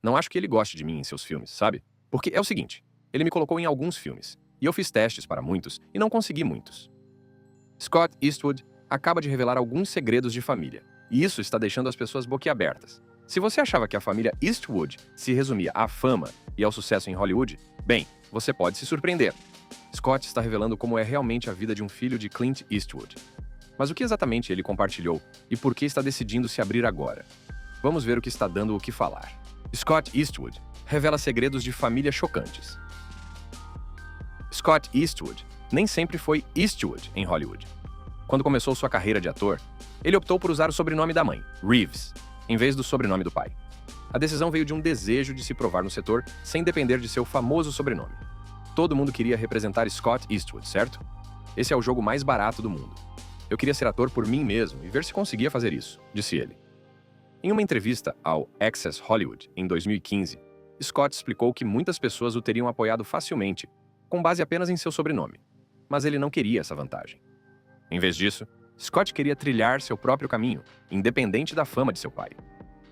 Não acho que ele goste de mim em seus filmes, sabe? Porque é o seguinte, ele me colocou em alguns filmes, e eu fiz testes para muitos e não consegui muitos. Scott Eastwood acaba de revelar alguns segredos de família, e isso está deixando as pessoas boquiabertas. Se você achava que a família Eastwood se resumia à fama e ao sucesso em Hollywood, bem, você pode se surpreender. Scott está revelando como é realmente a vida de um filho de Clint Eastwood. Mas o que exatamente ele compartilhou e por que está decidindo se abrir agora? Vamos ver o que está dando o que falar. Scott Eastwood revela segredos de família chocantes. Scott Eastwood nem sempre foi Eastwood em Hollywood. Quando começou sua carreira de ator, ele optou por usar o sobrenome da mãe, Reeves, em vez do sobrenome do pai. A decisão veio de um desejo de se provar no setor sem depender de seu famoso sobrenome. Todo mundo queria representar Scott Eastwood, certo? Esse é o jogo mais barato do mundo. Eu queria ser ator por mim mesmo e ver se conseguia fazer isso, disse ele. Em uma entrevista ao Access Hollywood, em 2015, Scott explicou que muitas pessoas o teriam apoiado facilmente, com base apenas em seu sobrenome. Mas ele não queria essa vantagem. Em vez disso, Scott queria trilhar seu próprio caminho, independente da fama de seu pai.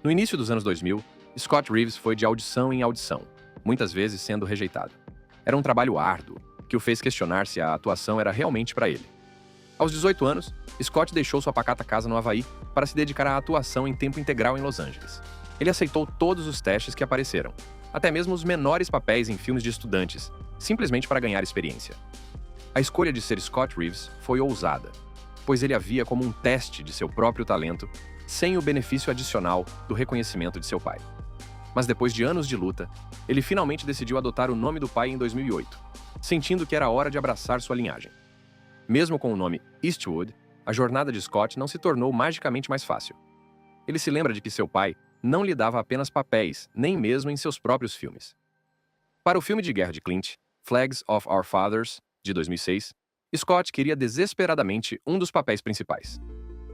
No início dos anos 2000, Scott Reeves foi de audição em audição, muitas vezes sendo rejeitado. Era um trabalho árduo, que o fez questionar se a atuação era realmente para ele. Aos 18 anos, Scott deixou sua pacata casa no Havaí para se dedicar à atuação em tempo integral em Los Angeles. Ele aceitou todos os testes que apareceram, até mesmo os menores papéis em filmes de estudantes, simplesmente para ganhar experiência. A escolha de ser Scott Reeves foi ousada, pois ele a via como um teste de seu próprio talento, sem o benefício adicional do reconhecimento de seu pai. Mas depois de anos de luta, ele finalmente decidiu adotar o nome do pai em 2008, sentindo que era hora de abraçar sua linhagem. Mesmo com o nome Eastwood, a jornada de Scott não se tornou magicamente mais fácil. Ele se lembra de que seu pai não lhe dava apenas papéis, nem mesmo em seus próprios filmes. Para o filme de guerra de Clint, Flags of Our Fathers, de 2006, Scott queria desesperadamente um dos papéis principais.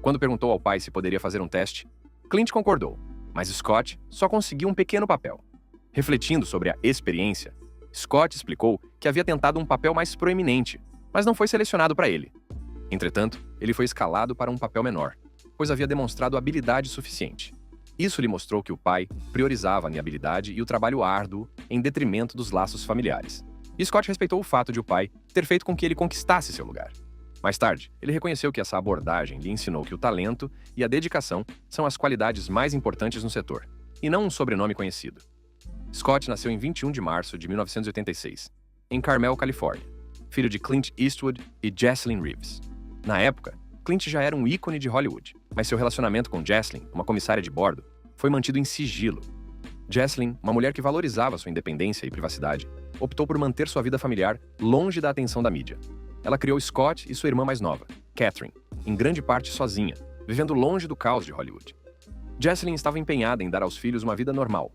Quando perguntou ao pai se poderia fazer um teste, Clint concordou, mas Scott só conseguiu um pequeno papel. Refletindo sobre a experiência, Scott explicou que havia tentado um papel mais proeminente, mas não foi selecionado para ele. Entretanto, ele foi escalado para um papel menor, pois havia demonstrado habilidade suficiente. Isso lhe mostrou que o pai priorizava a habilidade e o trabalho árduo em detrimento dos laços familiares. E Scott respeitou o fato de o pai ter feito com que ele conquistasse seu lugar. Mais tarde, ele reconheceu que essa abordagem lhe ensinou que o talento e a dedicação são as qualidades mais importantes no setor, e não um sobrenome conhecido. Scott nasceu em 21 de março de 1986, em Carmel, Califórnia, filho de Clint Eastwood e Jocelyn Reeves. Na época, Clint já era um ícone de Hollywood, mas seu relacionamento com Jocelyn, uma comissária de bordo, foi mantido em sigilo. Jocelyn, uma mulher que valorizava sua independência e privacidade, optou por manter sua vida familiar longe da atenção da mídia. Ela criou Scott e sua irmã mais nova, Catherine, em grande parte sozinha, vivendo longe do caos de Hollywood. Jocelyn estava empenhada em dar aos filhos uma vida normal.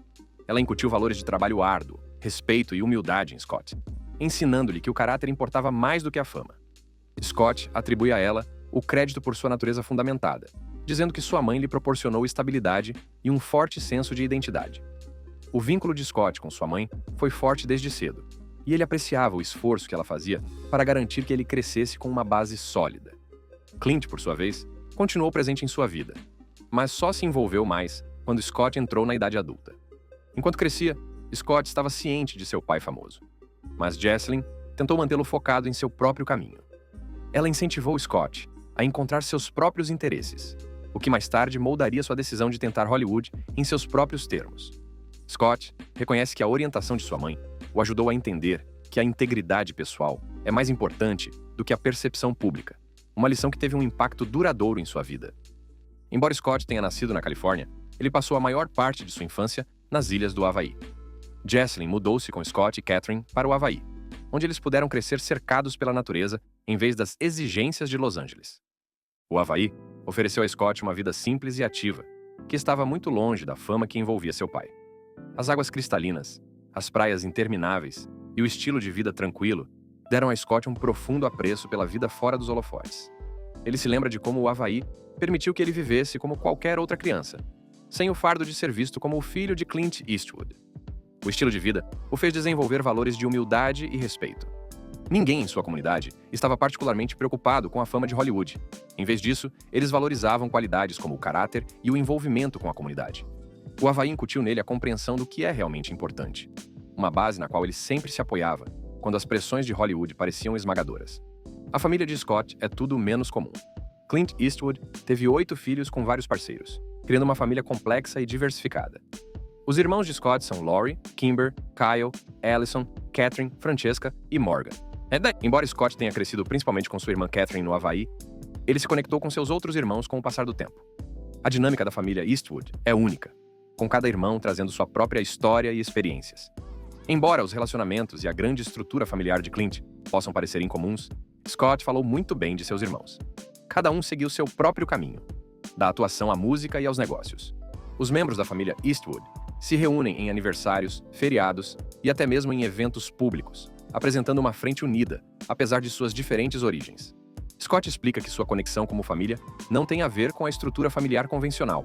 Ela incutiu valores de trabalho árduo, respeito e humildade em Scott, ensinando-lhe que o caráter importava mais do que a fama. Scott atribui a ela o crédito por sua natureza fundamentada, dizendo que sua mãe lhe proporcionou estabilidade e um forte senso de identidade. O vínculo de Scott com sua mãe foi forte desde cedo, e ele apreciava o esforço que ela fazia para garantir que ele crescesse com uma base sólida. Clint, por sua vez, continuou presente em sua vida, mas só se envolveu mais quando Scott entrou na idade adulta. Enquanto crescia, Scott estava ciente de seu pai famoso, mas Jocelyn tentou mantê-lo focado em seu próprio caminho. Ela incentivou Scott a encontrar seus próprios interesses, o que mais tarde moldaria sua decisão de tentar Hollywood em seus próprios termos. Scott reconhece que a orientação de sua mãe o ajudou a entender que a integridade pessoal é mais importante do que a percepção pública, uma lição que teve um impacto duradouro em sua vida. Embora Scott tenha nascido na Califórnia, ele passou a maior parte de sua infância nas ilhas do Havaí. Jocelyn mudou-se com Scott e Catherine para o Havaí, onde eles puderam crescer cercados pela natureza em vez das exigências de Los Angeles. O Havaí ofereceu a Scott uma vida simples e ativa, que estava muito longe da fama que envolvia seu pai. As águas cristalinas, as praias intermináveis e o estilo de vida tranquilo deram a Scott um profundo apreço pela vida fora dos holofotes. Ele se lembra de como o Havaí permitiu que ele vivesse como qualquer outra criança, sem o fardo de ser visto como o filho de Clint Eastwood. O estilo de vida o fez desenvolver valores de humildade e respeito. Ninguém em sua comunidade estava particularmente preocupado com a fama de Hollywood. Em vez disso, eles valorizavam qualidades como o caráter e o envolvimento com a comunidade. O Havaí incutiu nele a compreensão do que é realmente importante, uma base na qual ele sempre se apoiava quando as pressões de Hollywood pareciam esmagadoras. A família de Scott é tudo menos comum. Clint Eastwood teve 8 filhos com vários parceiros, criando uma família complexa e diversificada. Os irmãos de Scott são Laurie, Kimber, Kyle, Allison, Catherine, Francesca e Morgan. Embora Scott tenha crescido principalmente com sua irmã Catherine no Havaí, ele se conectou com seus outros irmãos com o passar do tempo. A dinâmica da família Eastwood é única, com cada irmão trazendo sua própria história e experiências. Embora os relacionamentos e a grande estrutura familiar de Clint possam parecer incomuns, Scott falou muito bem de seus irmãos. Cada um seguiu seu próprio caminho, da atuação à música e aos negócios. Os membros da família Eastwood se reúnem em aniversários, feriados e até mesmo em eventos públicos, apresentando uma frente unida, apesar de suas diferentes origens. Scott explica que sua conexão como família não tem a ver com a estrutura familiar convencional,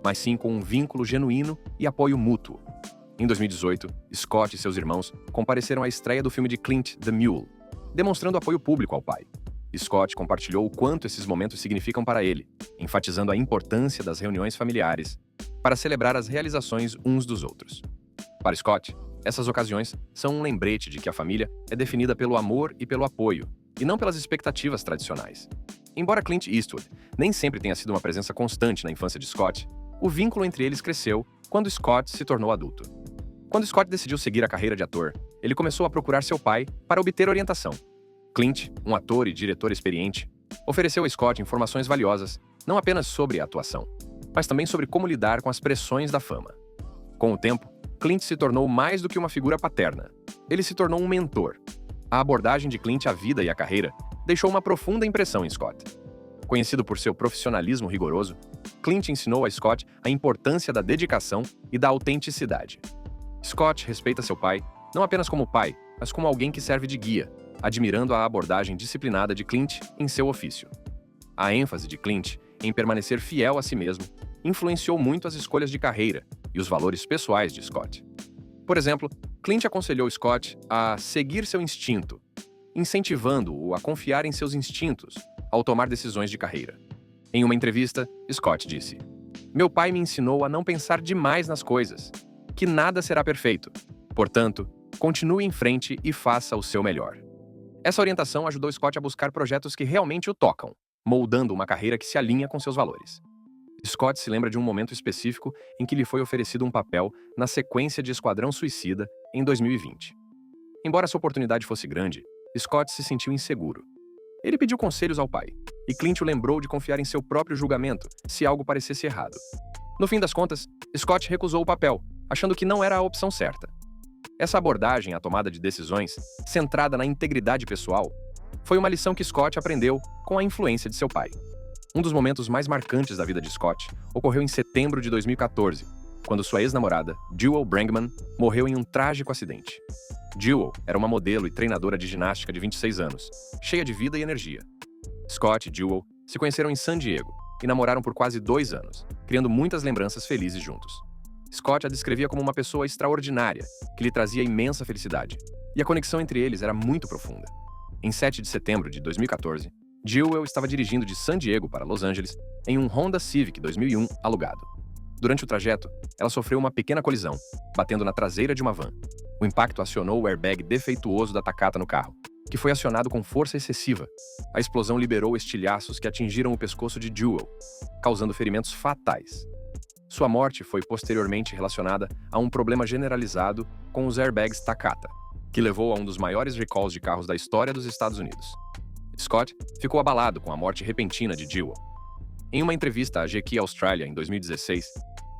mas sim com um vínculo genuíno e apoio mútuo. Em 2018, Scott e seus irmãos compareceram à estreia do filme de Clint, The Mule, demonstrando apoio público ao pai. Scott compartilhou o quanto esses momentos significam para ele, enfatizando a importância das reuniões familiares para celebrar as realizações uns dos outros. Para Scott, essas ocasiões são um lembrete de que a família é definida pelo amor e pelo apoio, e não pelas expectativas tradicionais. Embora Clint Eastwood nem sempre tenha sido uma presença constante na infância de Scott, o vínculo entre eles cresceu quando Scott se tornou adulto. Quando Scott decidiu seguir a carreira de ator, ele começou a procurar seu pai para obter orientação. Clint, um ator e diretor experiente, ofereceu a Scott informações valiosas, não apenas sobre a atuação, mas também sobre como lidar com as pressões da fama. Com o tempo, Clint se tornou mais do que uma figura paterna. Ele se tornou um mentor. A abordagem de Clint à vida e à carreira deixou uma profunda impressão em Scott. Conhecido por seu profissionalismo rigoroso, Clint ensinou a Scott a importância da dedicação e da autenticidade. Scott respeita seu pai, não apenas como pai, mas como alguém que serve de guia, admirando a abordagem disciplinada de Clint em seu ofício. A ênfase de Clint em permanecer fiel a si mesmo influenciou muito as escolhas de carreira e os valores pessoais de Scott. Por exemplo, Clint aconselhou Scott a seguir seu instinto, incentivando-o a confiar em seus instintos ao tomar decisões de carreira. Em uma entrevista, Scott disse: "Meu pai me ensinou a não pensar demais nas coisas, que nada será perfeito. Portanto, continue em frente e faça o seu melhor." Essa orientação ajudou Scott a buscar projetos que realmente o tocam, moldando uma carreira que se alinha com seus valores. Scott se lembra de um momento específico em que lhe foi oferecido um papel na sequência de Esquadrão Suicida em 2020. Embora essa oportunidade fosse grande, Scott se sentiu inseguro. Ele pediu conselhos ao pai, e Clint o lembrou de confiar em seu próprio julgamento se algo parecesse errado. No fim das contas, Scott recusou o papel, achando que não era a opção certa. Essa abordagem à tomada de decisões, centrada na integridade pessoal, foi uma lição que Scott aprendeu com a influência de seu pai. Um dos momentos mais marcantes da vida de Scott ocorreu em setembro de 2014, quando sua ex-namorada, Jewel Brangman, morreu em um trágico acidente. Jewel era uma modelo e treinadora de ginástica de 26 anos, cheia de vida e energia. Scott e Jewel se conheceram em San Diego e namoraram por quase 2 anos, criando muitas lembranças felizes juntos. Scott a descrevia como uma pessoa extraordinária, que lhe trazia imensa felicidade, e a conexão entre eles era muito profunda. Em 7 de setembro de 2014, Jewel estava dirigindo de San Diego para Los Angeles em um Honda Civic 2001 alugado. Durante o trajeto, ela sofreu uma pequena colisão, batendo na traseira de uma van. O impacto acionou o airbag defeituoso da Takata no carro, que foi acionado com força excessiva. A explosão liberou estilhaços que atingiram o pescoço de Jewel, causando ferimentos fatais. Sua morte foi posteriormente relacionada a um problema generalizado com os airbags Takata, que levou a um dos maiores recalls de carros da história dos Estados Unidos. Scott ficou abalado com a morte repentina de Jewel. Em uma entrevista à GQ Australia em 2016,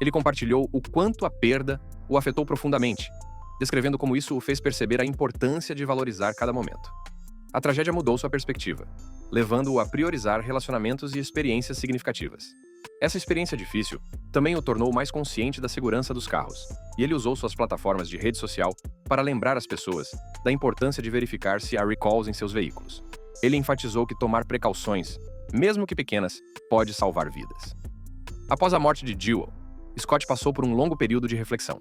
ele compartilhou o quanto a perda o afetou profundamente, descrevendo como isso o fez perceber a importância de valorizar cada momento. A tragédia mudou sua perspectiva, levando-o a priorizar relacionamentos e experiências significativas. Essa experiência difícil também o tornou mais consciente da segurança dos carros, e ele usou suas plataformas de rede social para lembrar as pessoas da importância de verificar se há recalls em seus veículos. Ele enfatizou que tomar precauções, mesmo que pequenas, pode salvar vidas. Após a morte de Jewel, Scott passou por um longo período de reflexão.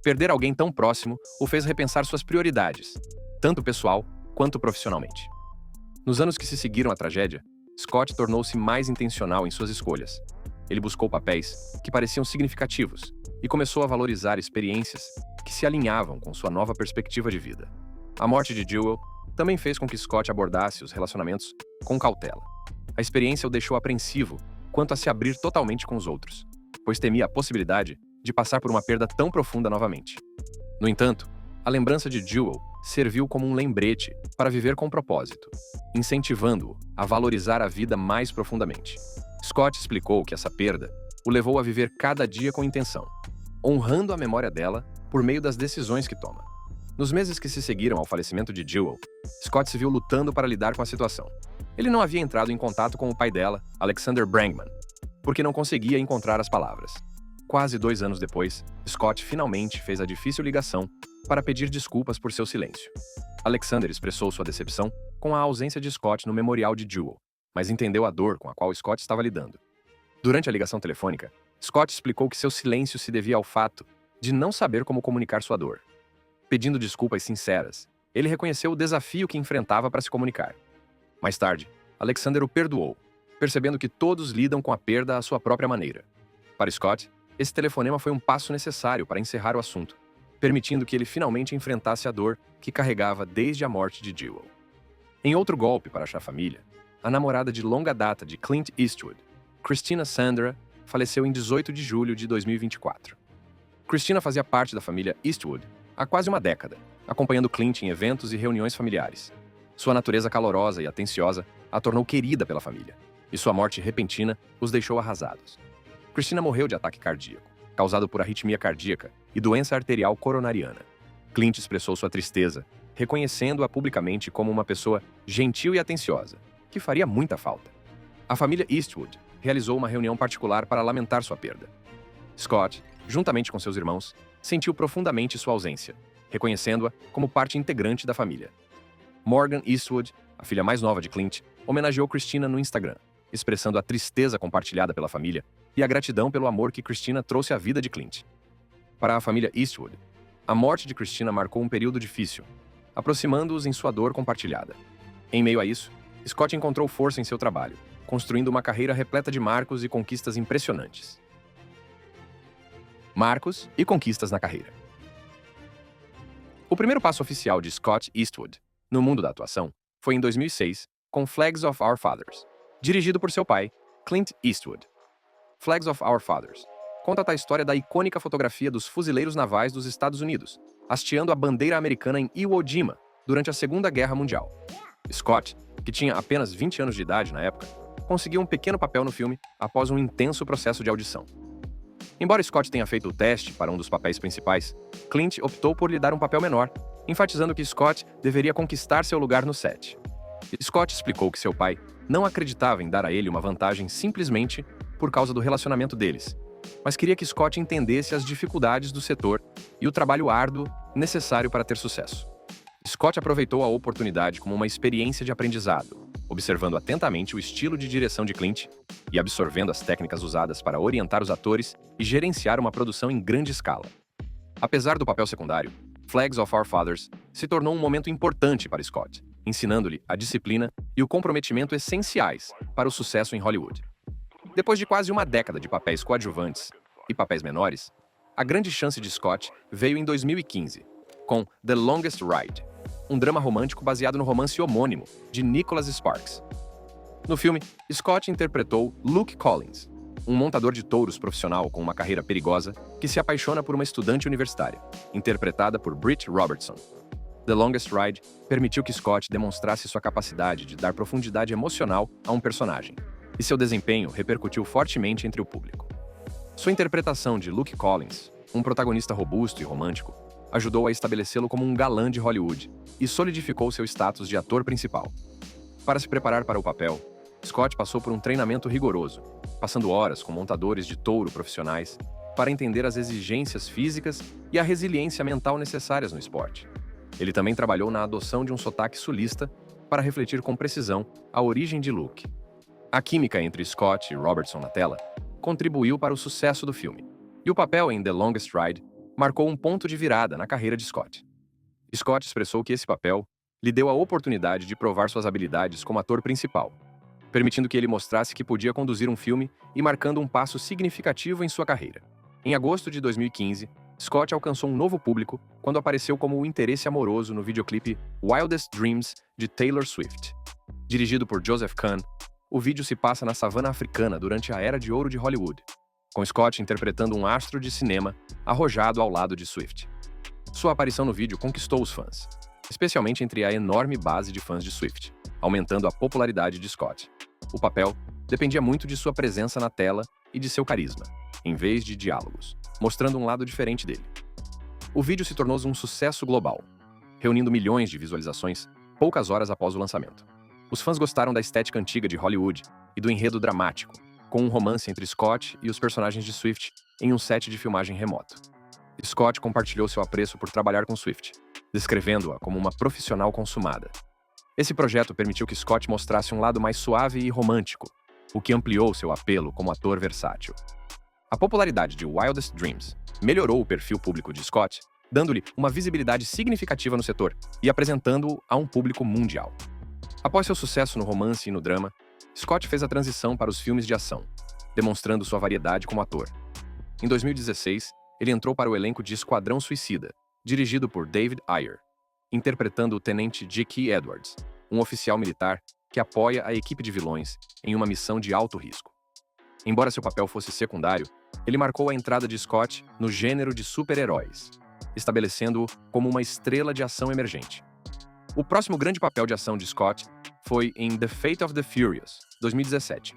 Perder alguém tão próximo o fez repensar suas prioridades, tanto pessoal quanto profissionalmente. Nos anos que se seguiram à tragédia, Scott tornou-se mais intencional em suas escolhas. Ele buscou papéis que pareciam significativos, e começou a valorizar experiências que se alinhavam com sua nova perspectiva de vida. A morte de Jewel também fez com que Scott abordasse os relacionamentos com cautela. A experiência o deixou apreensivo quanto a se abrir totalmente com os outros, pois temia a possibilidade de passar por uma perda tão profunda novamente. No entanto, a lembrança de Jewel serviu como um lembrete para viver com propósito, incentivando-o a valorizar a vida mais profundamente. Scott explicou que essa perda o levou a viver cada dia com intenção, honrando a memória dela por meio das decisões que toma. Nos meses que se seguiram ao falecimento de Jewel, Scott se viu lutando para lidar com a situação. Ele não havia entrado em contato com o pai dela, Alexander Brangman, porque não conseguia encontrar as palavras. Quase 2 anos depois, Scott finalmente fez a difícil ligação para pedir desculpas por seu silêncio. Alexander expressou sua decepção com a ausência de Scott no memorial de Jewel, mas entendeu a dor com a qual Scott estava lidando. Durante a ligação telefônica, Scott explicou que seu silêncio se devia ao fato de não saber como comunicar sua dor. Pedindo desculpas sinceras, ele reconheceu o desafio que enfrentava para se comunicar. Mais tarde, Alexander o perdoou, percebendo que todos lidam com a perda à sua própria maneira. Para Scott, esse telefonema foi um passo necessário para encerrar o assunto, permitindo que ele finalmente enfrentasse a dor que carregava desde a morte de Jewel. Em outro golpe para a família, a namorada de longa data de Clint Eastwood, Christina Sandra, faleceu em 18 de julho de 2024. Christina fazia parte da família Eastwood há quase uma década, acompanhando Clint em eventos e reuniões familiares. Sua natureza calorosa e atenciosa a tornou querida pela família, e sua morte repentina os deixou arrasados. Christina morreu de ataque cardíaco, causado por arritmia cardíaca e doença arterial coronariana. Clint expressou sua tristeza, reconhecendo-a publicamente como uma pessoa gentil e atenciosa, que faria muita falta. A família Eastwood realizou uma reunião particular para lamentar sua perda. Scott, juntamente com seus irmãos, sentiu profundamente sua ausência, reconhecendo-a como parte integrante da família. Morgan Eastwood, a filha mais nova de Clint, homenageou Christina no Instagram, expressando a tristeza compartilhada pela família e a gratidão pelo amor que Christina trouxe à vida de Clint. Para a família Eastwood, a morte de Christina marcou um período difícil, aproximando-os em sua dor compartilhada. Em meio a isso, Scott encontrou força em seu trabalho, construindo uma carreira repleta de marcos e conquistas impressionantes. Marcos e conquistas na carreira. O primeiro passo oficial de Scott Eastwood no mundo da atuação foi em 2006, com Flags of Our Fathers, dirigido por seu pai, Clint Eastwood. Flags of Our Fathers conta a história da icônica fotografia dos fuzileiros navais dos Estados Unidos, hasteando a bandeira americana em Iwo Jima durante a Segunda Guerra Mundial. Scott, que tinha apenas 20 anos de idade na época, conseguiu um pequeno papel no filme após um intenso processo de audição. Embora Scott tenha feito o teste para um dos papéis principais, Clint optou por lhe dar um papel menor, enfatizando que Scott deveria conquistar seu lugar no set. Scott explicou que seu pai não acreditava em dar a ele uma vantagem simplesmente por causa do relacionamento deles, mas queria que Scott entendesse as dificuldades do setor e o trabalho árduo necessário para ter sucesso. Scott aproveitou a oportunidade como uma experiência de aprendizado, observando atentamente o estilo de direção de Clint e absorvendo as técnicas usadas para orientar os atores e gerenciar uma produção em grande escala. Apesar do papel secundário, Flags of Our Fathers se tornou um momento importante para Scott, ensinando-lhe a disciplina e o comprometimento essenciais para o sucesso em Hollywood. Depois de quase uma década de papéis coadjuvantes e papéis menores, a grande chance de Scott veio em 2015, com The Longest Ride, um drama romântico baseado no romance homônimo de Nicholas Sparks. No filme, Scott interpretou Luke Collins, um montador de touros profissional com uma carreira perigosa que se apaixona por uma estudante universitária, interpretada por Britt Robertson. The Longest Ride permitiu que Scott demonstrasse sua capacidade de dar profundidade emocional a um personagem, e seu desempenho repercutiu fortemente entre o público. Sua interpretação de Luke Collins, um protagonista robusto e romântico, ajudou a estabelecê-lo como um galã de Hollywood e solidificou seu status de ator principal. Para se preparar para o papel, Scott passou por um treinamento rigoroso, passando horas com montadores de touro profissionais para entender as exigências físicas e a resiliência mental necessárias no esporte. Ele também trabalhou na adoção de um sotaque sulista para refletir com precisão a origem de Luke. A química entre Scott e Robertson na tela contribuiu para o sucesso do filme, e o papel em The Longest Ride marcou um ponto de virada na carreira de Scott. Scott expressou que esse papel lhe deu a oportunidade de provar suas habilidades como ator principal, permitindo que ele mostrasse que podia conduzir um filme e marcando um passo significativo em sua carreira. Em agosto de 2015, Scott alcançou um novo público quando apareceu como o interesse amoroso no videoclipe Wildest Dreams de Taylor Swift. Dirigido por Joseph Kahn, o vídeo se passa na savana africana durante a Era de Ouro de Hollywood, com Scott interpretando um astro de cinema arrojado ao lado de Swift. Sua aparição no vídeo conquistou os fãs, especialmente entre a enorme base de fãs de Swift, aumentando a popularidade de Scott. O papel dependia muito de sua presença na tela e de seu carisma, em vez de diálogos, mostrando um lado diferente dele. O vídeo se tornou um sucesso global, reunindo milhões de visualizações poucas horas após o lançamento. Os fãs gostaram da estética antiga de Hollywood e do enredo dramático, com um romance entre Scott e os personagens de Swift em um set de filmagem remoto. Scott compartilhou seu apreço por trabalhar com Swift, descrevendo-a como uma profissional consumada. Esse projeto permitiu que Scott mostrasse um lado mais suave e romântico, o que ampliou seu apelo como ator versátil. A popularidade de Wildest Dreams melhorou o perfil público de Scott, dando-lhe uma visibilidade significativa no setor e apresentando-o a um público mundial. Após seu sucesso no romance e no drama, Scott fez a transição para os filmes de ação, demonstrando sua variedade como ator. Em 2016, ele entrou para o elenco de Esquadrão Suicida, dirigido por David Ayer, interpretando o tenente J.K. Edwards, um oficial militar que apoia a equipe de vilões em uma missão de alto risco. Embora seu papel fosse secundário, ele marcou a entrada de Scott no gênero de super-heróis, estabelecendo-o como uma estrela de ação emergente. O próximo grande papel de ação de Scott foi em The Fate of the Furious, 2017,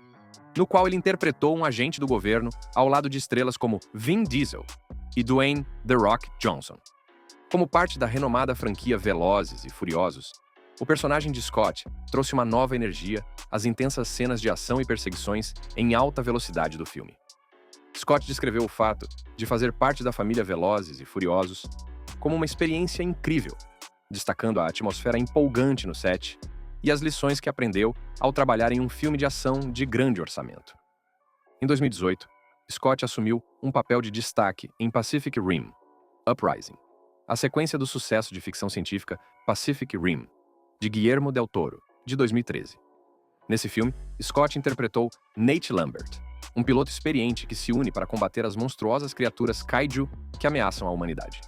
no qual ele interpretou um agente do governo ao lado de estrelas como Vin Diesel e Dwayne The Rock Johnson. Como parte da renomada franquia Velozes e Furiosos, o personagem de Scott trouxe uma nova energia às intensas cenas de ação e perseguições em alta velocidade do filme. Scott descreveu o fato de fazer parte da família Velozes e Furiosos como uma experiência incrível, destacando a atmosfera empolgante no set e as lições que aprendeu ao trabalhar em um filme de ação de grande orçamento. Em 2018, Scott assumiu um papel de destaque em Pacific Rim: Uprising, a sequência do sucesso de ficção científica Pacific Rim, de Guillermo del Toro, de 2013. Nesse filme, Scott interpretou Nate Lambert, um piloto experiente que se une para combater as monstruosas criaturas kaiju que ameaçam a humanidade.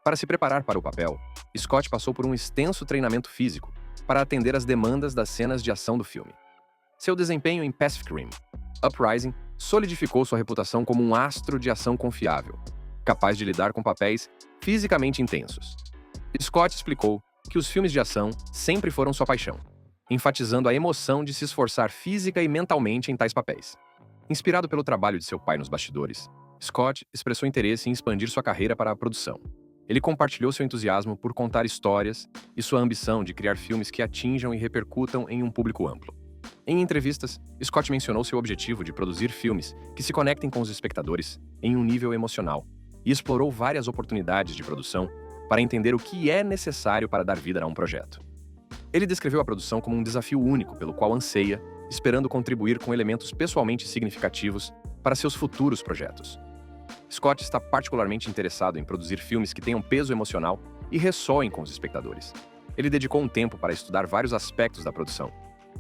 Para se preparar para o papel, Scott passou por um extenso treinamento físico para atender às demandas das cenas de ação do filme. Seu desempenho em Pacific Rim: Uprising solidificou sua reputação como um astro de ação confiável, capaz de lidar com papéis fisicamente intensos. Scott explicou que os filmes de ação sempre foram sua paixão, enfatizando a emoção de se esforçar física e mentalmente em tais papéis. Inspirado pelo trabalho de seu pai nos bastidores, Scott expressou interesse em expandir sua carreira para a produção. Ele compartilhou seu entusiasmo por contar histórias e sua ambição de criar filmes que atinjam e repercutam em um público amplo. Em entrevistas, Scott mencionou seu objetivo de produzir filmes que se conectem com os espectadores em um nível emocional e explorou várias oportunidades de produção para entender o que é necessário para dar vida a um projeto. Ele descreveu a produção como um desafio único pelo qual anseia, esperando contribuir com elementos pessoalmente significativos para seus futuros projetos. Scott está particularmente interessado em produzir filmes que tenham peso emocional e ressoem com os espectadores. Ele dedicou um tempo para estudar vários aspectos da produção,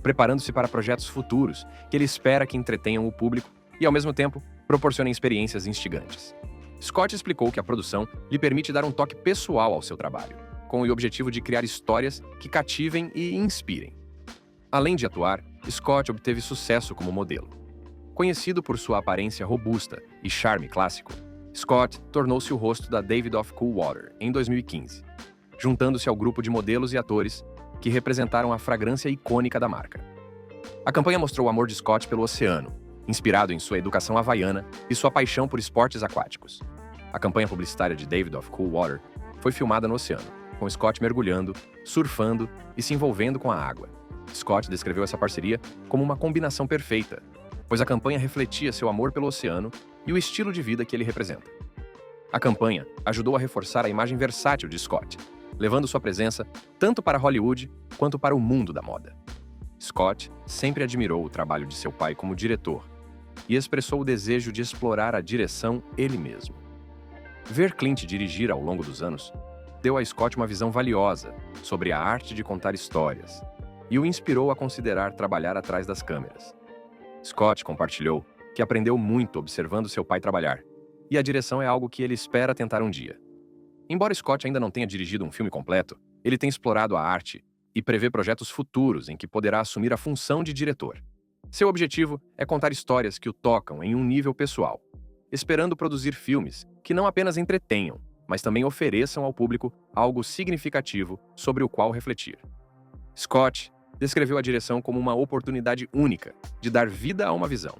preparando-se para projetos futuros que ele espera que entretenham o público e, ao mesmo tempo, proporcionem experiências instigantes. Scott explicou que a produção lhe permite dar um toque pessoal ao seu trabalho, com o objetivo de criar histórias que cativem e inspirem. Além de atuar, Scott obteve sucesso como modelo. Conhecido por sua aparência robusta e charme clássico, Scott tornou-se o rosto da David of Coolwater em 2015, juntando-se ao grupo de modelos e atores que representaram a fragrância icônica da marca. A campanha mostrou o amor de Scott pelo oceano, inspirado em sua educação havaiana e sua paixão por esportes aquáticos. A campanha publicitária de David of Coolwater foi filmada no oceano, com Scott mergulhando, surfando e se envolvendo com a água. Scott descreveu essa parceria como uma combinação perfeita, pois a campanha refletia seu amor pelo oceano e o estilo de vida que ele representa. A campanha ajudou a reforçar a imagem versátil de Scott, levando sua presença tanto para Hollywood quanto para o mundo da moda. Scott sempre admirou o trabalho de seu pai como diretor e expressou o desejo de explorar a direção ele mesmo. Ver Clint dirigir ao longo dos anos deu a Scott uma visão valiosa sobre a arte de contar histórias e o inspirou a considerar trabalhar atrás das câmeras. Scott compartilhou que aprendeu muito observando seu pai trabalhar e a direção é algo que ele espera tentar um dia. Embora Scott ainda não tenha dirigido um filme completo, ele tem explorado a arte e prevê projetos futuros em que poderá assumir a função de diretor. Seu objetivo é contar histórias que o tocam em um nível pessoal, esperando produzir filmes que não apenas entretenham, mas também ofereçam ao público algo significativo sobre o qual refletir. Scott descreveu a direção como uma oportunidade única de dar vida a uma visão,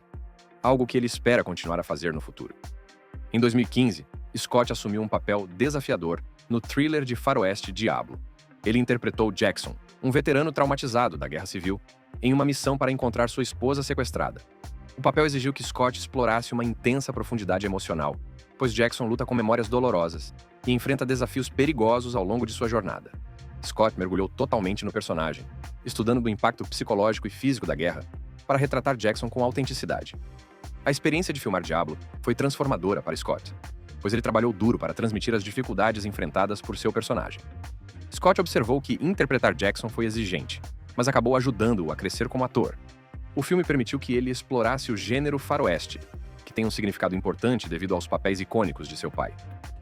algo que ele espera continuar a fazer no futuro. Em 2015, Scott assumiu um papel desafiador no thriller de faroeste Diablo. Ele interpretou Jackson, um veterano traumatizado da Guerra Civil, em uma missão para encontrar sua esposa sequestrada. O papel exigiu que Scott explorasse uma intensa profundidade emocional, pois Jackson luta com memórias dolorosas e enfrenta desafios perigosos ao longo de sua jornada. Scott mergulhou totalmente no personagem, estudando o impacto psicológico e físico da guerra para retratar Jackson com autenticidade. A experiência de filmar Diablo foi transformadora para Scott, pois ele trabalhou duro para transmitir as dificuldades enfrentadas por seu personagem. Scott observou que interpretar Jackson foi exigente, mas acabou ajudando-o a crescer como ator. O filme permitiu que ele explorasse o gênero faroeste, que tem um significado importante devido aos papéis icônicos de seu pai,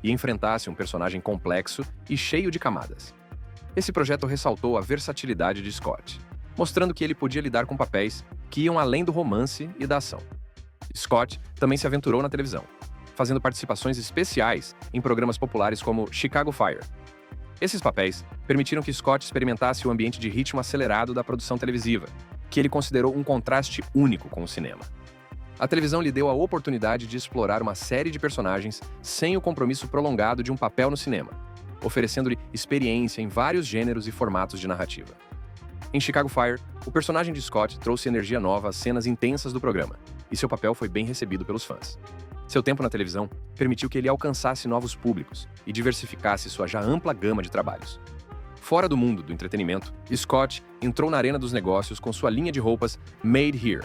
e enfrentasse um personagem complexo e cheio de camadas. Esse projeto ressaltou a versatilidade de Scott, mostrando que ele podia lidar com papéis que iam além do romance e da ação. Scott também se aventurou na televisão, fazendo participações especiais em programas populares como Chicago Fire. Esses papéis permitiram que Scott experimentasse o ambiente de ritmo acelerado da produção televisiva, que ele considerou um contraste único com o cinema. A televisão lhe deu a oportunidade de explorar uma série de personagens sem o compromisso prolongado de um papel no cinema, oferecendo-lhe experiência em vários gêneros e formatos de narrativa. Em Chicago Fire, o personagem de Scott trouxe energia nova às cenas intensas do programa, e seu papel foi bem recebido pelos fãs. Seu tempo na televisão permitiu que ele alcançasse novos públicos e diversificasse sua já ampla gama de trabalhos. Fora do mundo do entretenimento, Scott entrou na arena dos negócios com sua linha de roupas Made Here,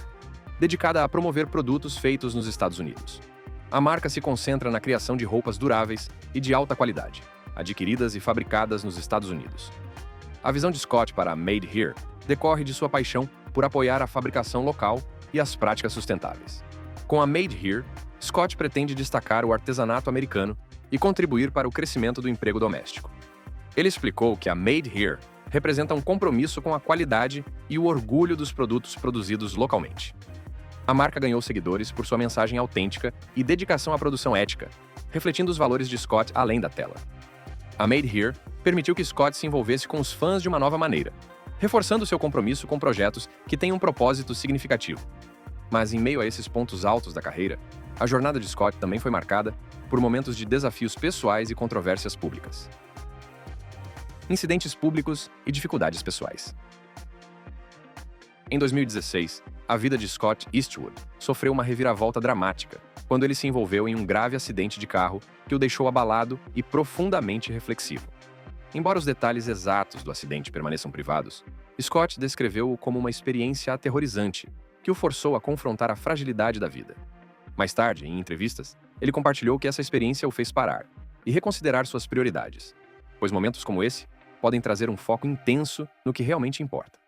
dedicada a promover produtos feitos nos Estados Unidos. A marca se concentra na criação de roupas duráveis e de alta qualidade, adquiridas e fabricadas nos Estados Unidos. A visão de Scott para a Made Here decorre de sua paixão por apoiar a fabricação local e as práticas sustentáveis. Com a Made Here, Scott pretende destacar o artesanato americano e contribuir para o crescimento do emprego doméstico. Ele explicou que a Made Here representa um compromisso com a qualidade e o orgulho dos produtos produzidos localmente. A marca ganhou seguidores por sua mensagem autêntica e dedicação à produção ética, refletindo os valores de Scott além da tela. A Made Here permitiu que Scott se envolvesse com os fãs de uma nova maneira, reforçando seu compromisso com projetos que têm um propósito significativo. Mas em meio a esses pontos altos da carreira, a jornada de Scott também foi marcada por momentos de desafios pessoais e controvérsias públicas. Incidentes públicos e dificuldades pessoais. Em 2016, a vida de Scott Eastwood sofreu uma reviravolta dramática quando ele se envolveu em um grave acidente de carro que o deixou abalado e profundamente reflexivo. Embora os detalhes exatos do acidente permaneçam privados, Scott descreveu-o como uma experiência aterrorizante que o forçou a confrontar a fragilidade da vida. Mais tarde, em entrevistas, ele compartilhou que essa experiência o fez parar e reconsiderar suas prioridades, pois momentos como esse podem trazer um foco intenso no que realmente importa.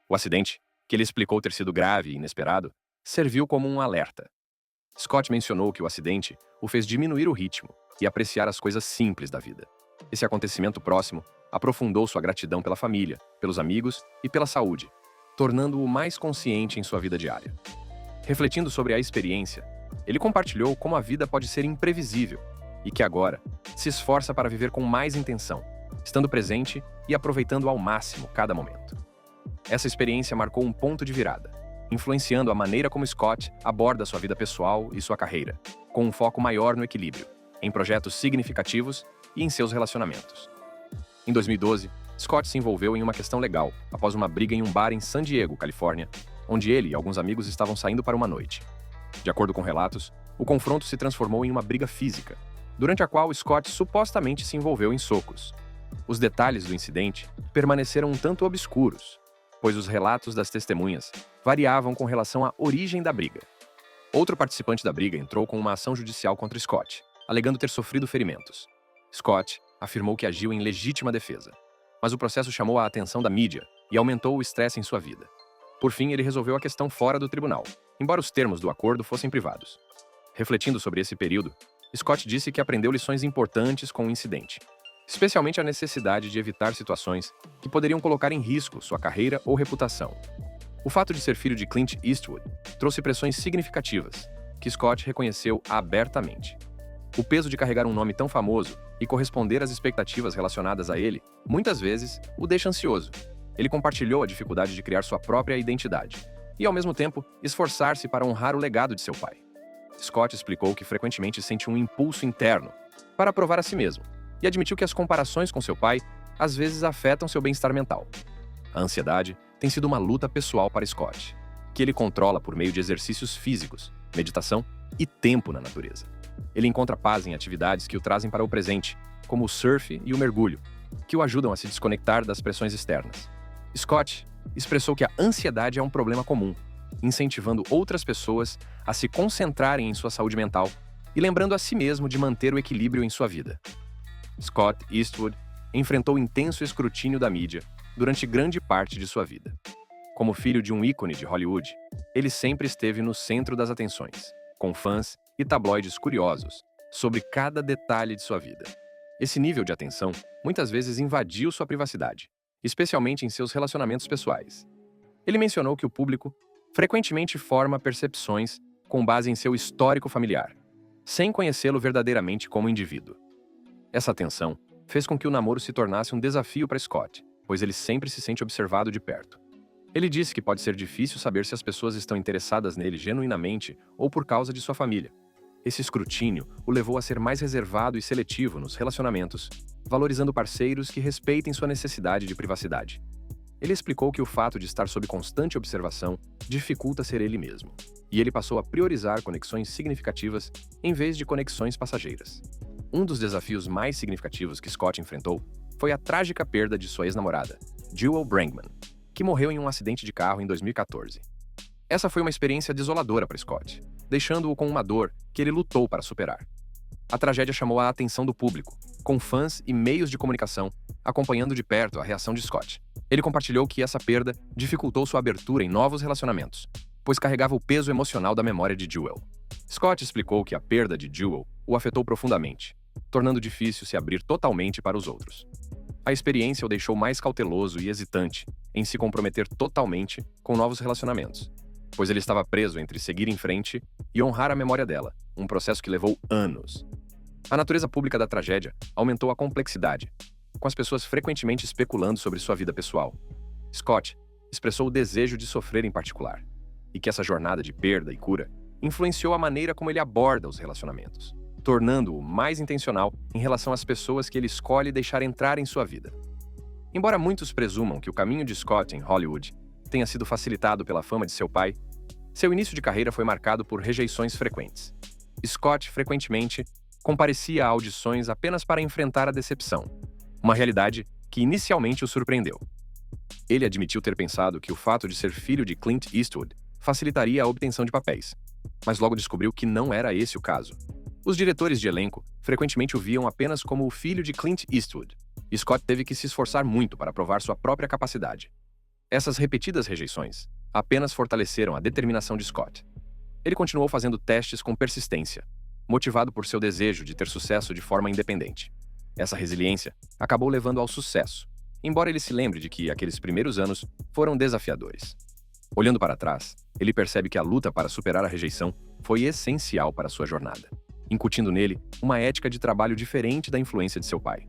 O acidente, que ele explicou ter sido grave e inesperado, serviu como um alerta. Scott mencionou que o acidente o fez diminuir o ritmo e apreciar as coisas simples da vida. Esse acontecimento próximo aprofundou sua gratidão pela família, pelos amigos e pela saúde, tornando-o mais consciente em sua vida diária. Refletindo sobre a experiência, ele compartilhou como a vida pode ser imprevisível e que agora se esforça para viver com mais intenção, estando presente e aproveitando ao máximo cada momento. Essa experiência marcou um ponto de virada, influenciando a maneira como Scott aborda sua vida pessoal e sua carreira, com um foco maior no equilíbrio, em projetos significativos e em seus relacionamentos. Em 2012, Scott se envolveu em uma questão legal após uma briga em um bar em San Diego, Califórnia, onde ele e alguns amigos estavam saindo para uma noite. De acordo com relatos, o confronto se transformou em uma briga física, durante a qual Scott supostamente se envolveu em socos. Os detalhes do incidente permaneceram um tanto obscuros, pois os relatos das testemunhas variavam com relação à origem da briga. Outro participante da briga entrou com uma ação judicial contra Scott, alegando ter sofrido ferimentos. Scott afirmou que agiu em legítima defesa, mas o processo chamou a atenção da mídia e aumentou o estresse em sua vida. Por fim, ele resolveu a questão fora do tribunal, embora os termos do acordo fossem privados. Refletindo sobre esse período, Scott disse que aprendeu lições importantes com o incidente, especialmente a necessidade de evitar situações que poderiam colocar em risco sua carreira ou reputação. O fato de ser filho de Clint Eastwood trouxe pressões significativas, que Scott reconheceu abertamente. O peso de carregar um nome tão famoso e corresponder às expectativas relacionadas a ele, muitas vezes, o deixa ansioso. Ele compartilhou a dificuldade de criar sua própria identidade e, ao mesmo tempo, esforçar-se para honrar o legado de seu pai. Scott explicou que frequentemente sente um impulso interno para provar a si mesmo e admitiu que as comparações com seu pai às vezes afetam seu bem-estar mental. A ansiedade tem sido uma luta pessoal para Scott, que ele controla por meio de exercícios físicos, meditação e tempo na natureza. Ele encontra paz em atividades que o trazem para o presente, como o surf e o mergulho, que o ajudam a se desconectar das pressões externas. Scott expressou que a ansiedade é um problema comum, incentivando outras pessoas a se concentrarem em sua saúde mental e lembrando a si mesmo de manter o equilíbrio em sua vida. Scott Eastwood enfrentou intenso escrutínio da mídia durante grande parte de sua vida. Como filho de um ícone de Hollywood, ele sempre esteve no centro das atenções, com fãs e tabloides curiosos sobre cada detalhe de sua vida. Esse nível de atenção muitas vezes invadiu sua privacidade, especialmente em seus relacionamentos pessoais. Ele mencionou que o público frequentemente forma percepções com base em seu histórico familiar, sem conhecê-lo verdadeiramente como indivíduo. Essa atenção fez com que o namoro se tornasse um desafio para Scott, pois ele sempre se sente observado de perto. Ele disse que pode ser difícil saber se as pessoas estão interessadas nele genuinamente ou por causa de sua família. Esse escrutínio o levou a ser mais reservado e seletivo nos relacionamentos, valorizando parceiros que respeitem sua necessidade de privacidade. Ele explicou que o fato de estar sob constante observação dificulta ser ele mesmo, e ele passou a priorizar conexões significativas em vez de conexões passageiras. Um dos desafios mais significativos que Scott enfrentou foi a trágica perda de sua ex-namorada, Jewel Brangman, que morreu em um acidente de carro em 2014. Essa foi uma experiência desoladora para Scott, deixando-o com uma dor que ele lutou para superar. A tragédia chamou a atenção do público, com fãs e meios de comunicação acompanhando de perto a reação de Scott. Ele compartilhou que essa perda dificultou sua abertura em novos relacionamentos, pois carregava o peso emocional da memória de Jewel. Scott explicou que a perda de Jewel o afetou profundamente, tornando difícil se abrir totalmente para os outros. A experiência o deixou mais cauteloso e hesitante em se comprometer totalmente com novos relacionamentos, pois ele estava preso entre seguir em frente e honrar a memória dela, um processo que levou anos. A natureza pública da tragédia aumentou a complexidade, com as pessoas frequentemente especulando sobre sua vida pessoal. Scott expressou o desejo de sofrer em particular, e que essa jornada de perda e cura influenciou a maneira como ele aborda os relacionamentos, tornando-o mais intencional em relação às pessoas que ele escolhe deixar entrar em sua vida. Embora muitos presumam que o caminho de Scott em Hollywood tenha sido facilitado pela fama de seu pai, seu início de carreira foi marcado por rejeições frequentes. Scott frequentemente comparecia a audições apenas para enfrentar a decepção, uma realidade que inicialmente o surpreendeu. Ele admitiu ter pensado que o fato de ser filho de Clint Eastwood facilitaria a obtenção de papéis, mas logo descobriu que não era esse o caso. Os diretores de elenco frequentemente o viam apenas como o filho de Clint Eastwood, e Scott teve que se esforçar muito para provar sua própria capacidade. Essas repetidas rejeições apenas fortaleceram a determinação de Scott. Ele continuou fazendo testes com persistência, motivado por seu desejo de ter sucesso de forma independente. Essa resiliência acabou levando ao sucesso, embora ele se lembre de que aqueles primeiros anos foram desafiadores. Olhando para trás, ele percebe que a luta para superar a rejeição foi essencial para sua jornada, incutindo nele uma ética de trabalho diferente da influência de seu pai.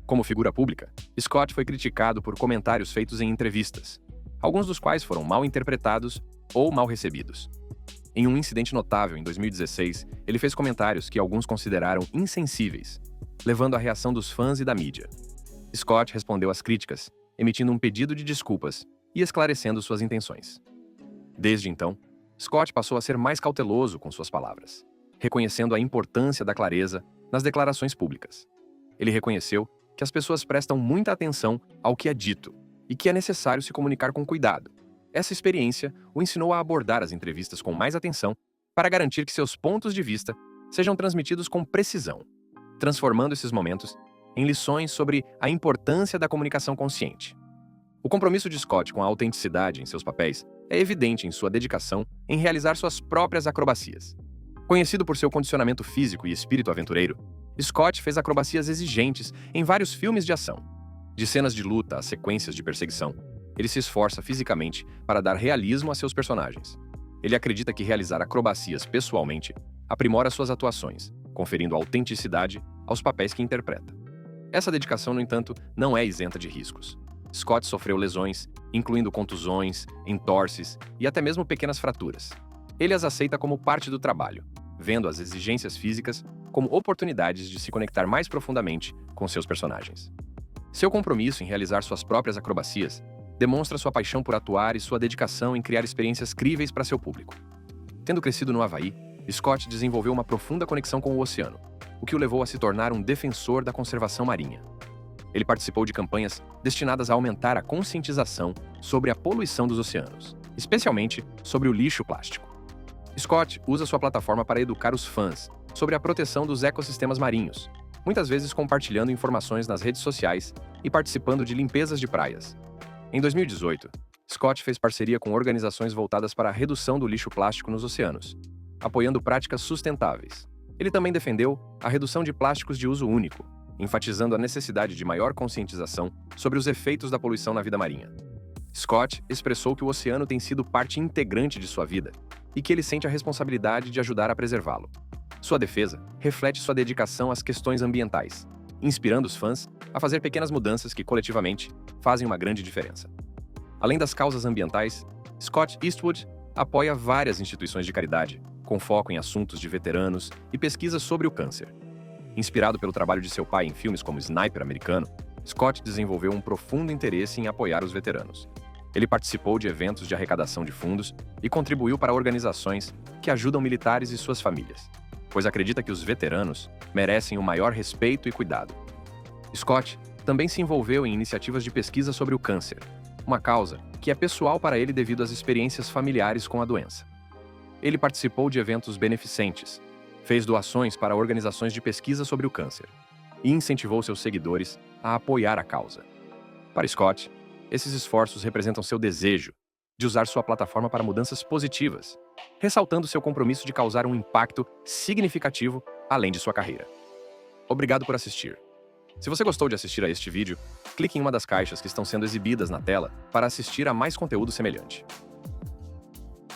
Como figura pública, Scott foi criticado por comentários feitos em entrevistas, alguns dos quais foram mal interpretados ou mal recebidos. Em um incidente notável em 2016, ele fez comentários que alguns consideraram insensíveis, levando à reação dos fãs e da mídia. Scott respondeu às críticas, emitindo um pedido de desculpas e esclarecendo suas intenções. Desde então, Scott passou a ser mais cauteloso com suas palavras, reconhecendo a importância da clareza nas declarações públicas. Ele reconheceu que as pessoas prestam muita atenção ao que é dito e que é necessário se comunicar com cuidado. Essa experiência o ensinou a abordar as entrevistas com mais atenção para garantir que seus pontos de vista sejam transmitidos com precisão, transformando esses momentos em lições sobre a importância da comunicação consciente. O compromisso de Scott com a autenticidade em seus papéis é evidente em sua dedicação em realizar suas próprias acrobacias. Conhecido por seu condicionamento físico e espírito aventureiro, Scott fez acrobacias exigentes em vários filmes de ação. De cenas de luta a sequências de perseguição, ele se esforça fisicamente para dar realismo a seus personagens. Ele acredita que realizar acrobacias pessoalmente aprimora suas atuações, conferindo autenticidade aos papéis que interpreta. Essa dedicação, no entanto, não é isenta de riscos. Scott sofreu lesões, incluindo contusões, entorses e até mesmo pequenas fraturas. Ele as aceita como parte do trabalho, vendo as exigências físicas como oportunidades de se conectar mais profundamente com seus personagens. Seu compromisso em realizar suas próprias acrobacias demonstra sua paixão por atuar e sua dedicação em criar experiências críveis para seu público. Tendo crescido no Havaí, Scott desenvolveu uma profunda conexão com o oceano, o que o levou a se tornar um defensor da conservação marinha. Ele participou de campanhas destinadas a aumentar a conscientização sobre a poluição dos oceanos, especialmente sobre o lixo plástico. Scott usa sua plataforma para educar os fãs sobre a proteção dos ecossistemas marinhos, muitas vezes compartilhando informações nas redes sociais e participando de limpezas de praias. Em 2018, Scott fez parceria com organizações voltadas para a redução do lixo plástico nos oceanos, apoiando práticas sustentáveis. Ele também defendeu a redução de plásticos de uso único, enfatizando a necessidade de maior conscientização sobre os efeitos da poluição na vida marinha. Scott expressou que o oceano tem sido parte integrante de sua vida e que ele sente a responsabilidade de ajudar a preservá-lo. Sua defesa reflete sua dedicação às questões ambientais, inspirando os fãs a fazer pequenas mudanças que, coletivamente, fazem uma grande diferença. Além das causas ambientais, Scott Eastwood apoia várias instituições de caridade, com foco em assuntos de veteranos e pesquisas sobre o câncer. Inspirado pelo trabalho de seu pai em filmes como Sniper Americano, Scott desenvolveu um profundo interesse em apoiar os veteranos. Ele participou de eventos de arrecadação de fundos e contribuiu para organizações que ajudam militares e suas famílias, pois acredita que os veteranos merecem o maior respeito e cuidado. Scott também se envolveu em iniciativas de pesquisa sobre o câncer, uma causa que é pessoal para ele devido às experiências familiares com a doença. Ele participou de eventos beneficentes, fez doações para organizações de pesquisa sobre o câncer e incentivou seus seguidores a apoiar a causa. Para Scott, esses esforços representam seu desejo de usar sua plataforma para mudanças positivas, ressaltando seu compromisso de causar um impacto significativo além de sua carreira. Obrigado por assistir. Se você gostou de assistir a este vídeo, clique em uma das caixas que estão sendo exibidas na tela para assistir a mais conteúdo semelhante.